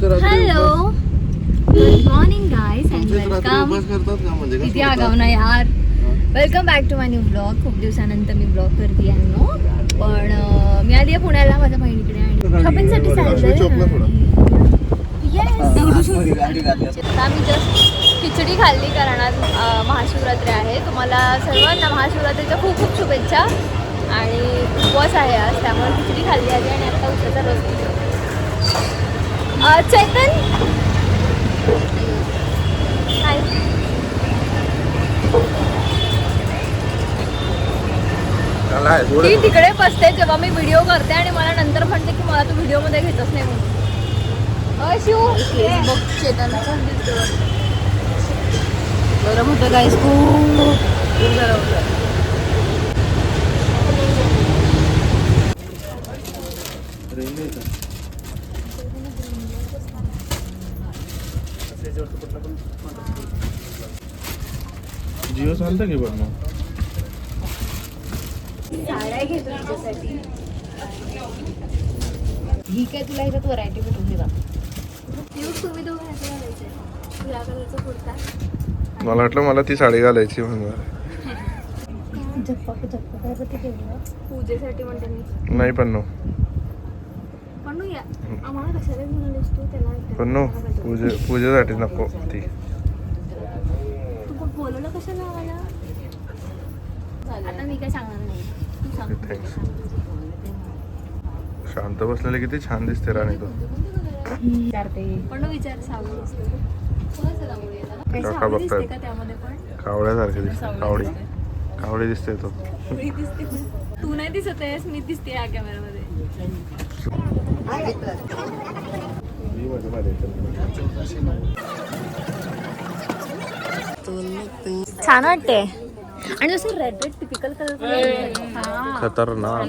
Hello good morning guys and welcome. किती आगाव ना यार. Welcome back to my new blog. खूप दिवसानंतर मी ब्लॉग करते आहे नो. पण मी आली आहे पुण्याला माझ्या बहिणीकडे आणि शॉपिंगसाठी चालले. आम्ही जस्ट खिचडी खाल्ली कारण आज महाशिवरात्री आहे. तुम्हाला सर्वांना महाशिवरात्रीच्या खूप खूप शुभेच्छा. आणि उपवास आहे आज त्यामुळे खिचडी खाल्ली आली आणि आता उसाचा रस पितो. चैतन हाय. ती तिकडे बसते जेव्हा मी व्हिडिओ करते आणि मला नंतर म्हणते की मला तू व्हिडिओ मध्ये घेतच नाही म्हणून. गरम होतं गाईस खूप गरम होतं. जिओ चालतं की बघ मग. साड्या घेतो तुझ्यासाठी. ही काय तुला ह्याच्यात व्हरायटी भेटून देवा. तुम्ही दोघं ह्याचं घालायचं या कलरचा कुर्ता. मला वाटलं मला ती साडी घालायची म्हणून. झप्पा काय पती केलं पूजेसाठी म्हणते मी. नाही पण पण या आम्हाला कशाला म्हणालीस तू त्याला. पण पूजेसाठी नको ती. तू बोलवलं कशाला आम्हाला. आता मी काय सांगणार नाही तू सांग. थँक्स. शांत बसलेले किती छान दिसते राणी तू. पण विचार सावळी दिसते काका बघतायत. का त्यामध्ये पण कावड्यासारखी दिसते. कावडी दिसते तो. दिसते तू नाही दिसत आहेस मी दिसते या कॅमेरामध्ये. छान वाटते आणि जसं रेड रेड टिपिकल कलर. खतरनाक.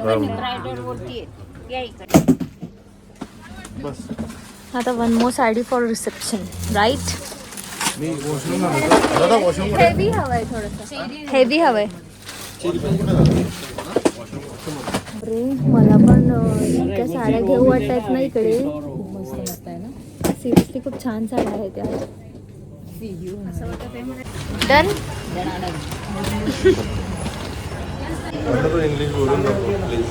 आता one more sari for reception right. Heavy हवंय थोडंसं हेवी हवंय. अरे मला पण इतक्या साड्या घेऊ वाटतात ना इकडे. खूप मस्त मस्त आहे ना. सिरियसली खूप छान साड्या आहेत त्या. डन. इंग्लिश बोलून नको please.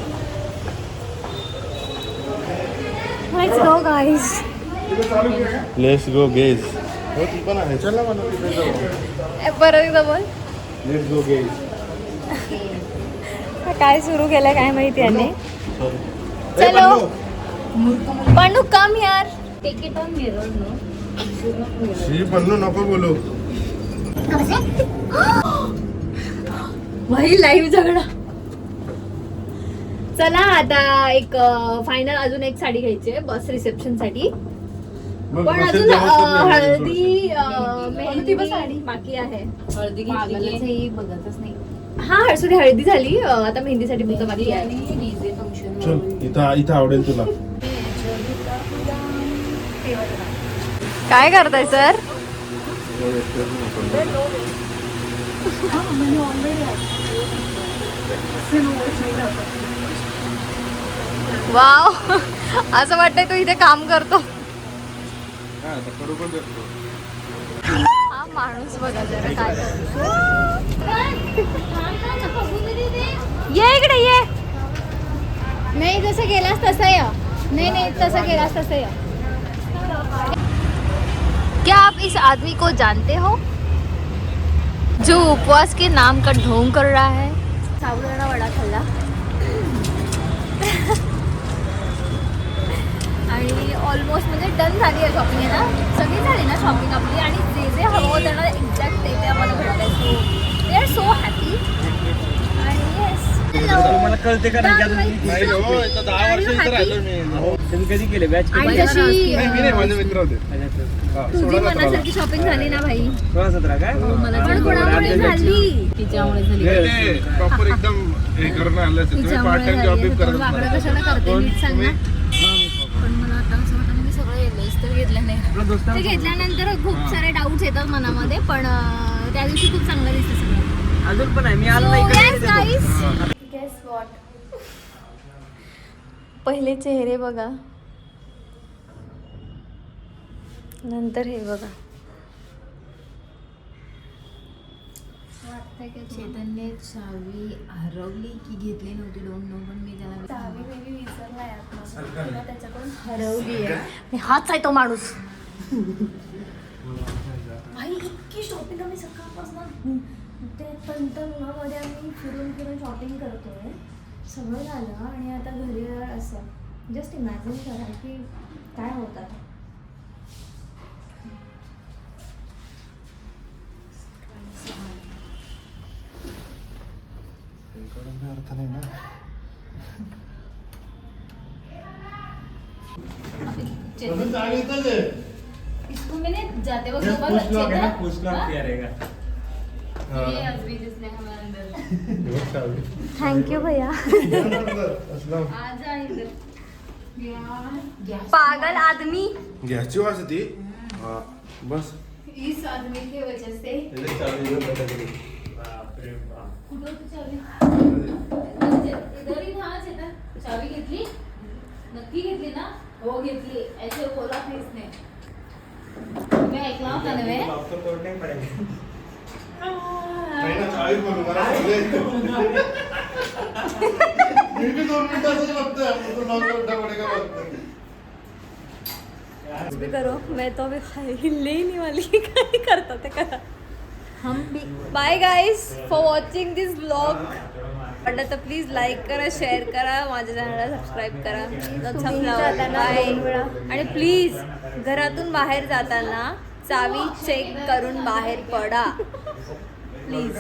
Let's go guys. Let's go gauge. हो ती पण आहे. चला मला तिथे जाऊ. परत एकदा बोल. Let's go gauge. काय सुरू केलं काय माहिती याने. चलो पन्नू कम यार. Take it on mirror no. She Pannu नको बोलू. भाई लाईव्ह झगडा. चला आता एक फायनल अजून एक साडी घ्यायची आहे बस रिसेप्शन साठी. पण अजून हळदी मेहंदी साडी बाकी आहे. हळदी बघतच नाही. हा सॉरी हळदी झाली. आता मेहंदीसाठी फक्त बाकी आहे. इथं आवडेल तुला. काय करताय सर. वाव असं वाटतंय तू इथे काम करतो. हा माणूस बघा जरा काय करतो. ये इकडे ये. नाही जसं गेलास तसं या. नाही तसं गेलास तसं या. क्या आप इस आदमी को जानते हो जो उपवास के नाम का ढोंग कर रहा है. साबुदाणा वडा खाल्ला आणि ऑलमोस्ट म्हणजे डन झाली आहे शॉपिंग आहे ना. सगळी झाली ना शॉपिंग आपली. आणि जे जे हवं होतं ना एक्झॅक्ट ते आम्हाला भेटलं. So we are so happy. आणि येस मला कळते का नाही. 10 वर्ष इथे राहिलो मी. तुम्ही कधी केले बॅच. आणि जशी माझे मित्र होते. तुझी मनासारखी शॉपिंग झाली ना भाई. 16-17 काय पण कोणामुळे झाली. तिच्यामुळे झाली. प्रॉपर एकदम हे करून आलं. तुम्ही पार्ट टाइम जॉब करत वाकडं कशाला करते नीट सांग ना. पण मला आता असं वाटतं मी सगळं येलंच तर घेतलं नाही. ते घेतल्यानंतर खूप सारे डाऊट्स येतात मनामध्ये. पण त्या दिवशी खूप चांगलं दिसतं सगळं. अजून पण आहे मी आलो नाही. Guess what. पहिले चेहरे बघा. नंतर हे बघा चेतनने चावी हरवली की घेतली नव्हती डोंट नो पण मी त्याला चावी मी विसरलाय आतमध्ये. त्याच्याकडून हरवली आहे. आणि हाच आहे तो माणूस. भाई इतकी शॉपिंग आम्ही सकाळपासून ते तंतनुमध्ये आम्ही फिरून फिरून शॉपिंग करतोय. सगळं झालं आणि आता घरी असं जस्ट इमॅजिन करा की काय होत आता. अर्थ नाही ना. इसको मैंने जाते वक्त Just push lock है ना, push lock हाँ? किया रहेगा. ये अभी जिसने हमें अंदर थँक्यू भैया. आ जा इधर यार पागल आदमी. गॅसची वास ती बस. इस आदमी की वजह से बाप रे बाप. कुठं होती चावी इधर ही था चेतन चावी घेतली नक्की घेतली ना हो घेतली ऐसे बोला था इसने मी ऐकला होता नव्हे आपको तोड़ने पड़ेगा. नाही ना, 40 म्हणून मला बोलले. मी बी 2 मिनिटाचं बघतोय. आपण तो नॉक करता पडेगा बघतोय. कुछ भी करो मैं तो अभी हिलने ही नहीं वाली. काय करता ते करा. हम भी bye guys for watching this blog. वाटलं तर प्लीज लाईक करा, शेअर करा, माझ्या चॅनलला सबस्क्राईब करा. बाय. आणि प्लीज घरातून बाहेर जाताना चावी चेक करून बाहेर पडा प्लीज.